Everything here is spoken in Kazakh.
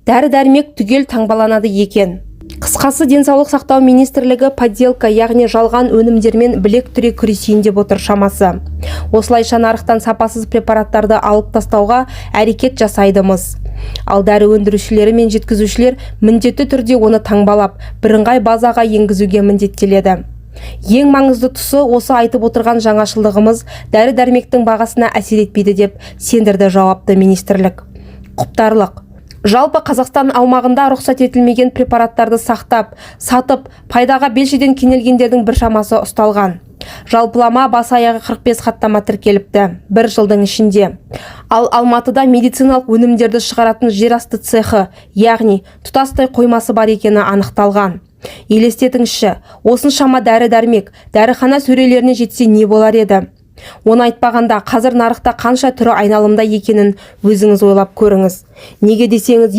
дәрі-дәрмек түгел таңбаланады екен. Қысқасы, денсаулық сақтау министрлігі подделка, яғни жалған өнімдермен білек түре күресейін деп отыр шамасы. Осылайша нарықтан сапасыз препараттарды алып тастауға әрекет жасайдымыз. Ал дәрі өндірушілері мен жеткізушілер міндетті түрде оны таңбалап, бірыңғай базаға енгізуге міндеттеледі. Ең маңызды тұсы осы айтып отырған жаңашылдығымыз дәрі-дәрмектің бағасына әсер етпейді деп сендірді жауапты министрлік. Құптарлық. Жалпы Қазақстан аумағында рұқсат етілмеген препараттарды сақтап, сатып, пайдаға белшеден кенелгендердің біршамасы ұсталған. Жалпылама бас-аяғы 45 хаттама тіркеліпті 1 жылдың ішінде. Ал Алматыда медициналық өнімдерді шығаратын жерасты цехы, яғни тұтастай қоймасы бар екені анықталған. Елестетіңізші, осыншама дәрі-дәрмек дәріхана сөрелеріне жетсе не болар еді? Оны айтпағанда қазір нарықта қанша түрі айналымда екенін өзіңіз ойлап көріңіз. Неге десеңіз,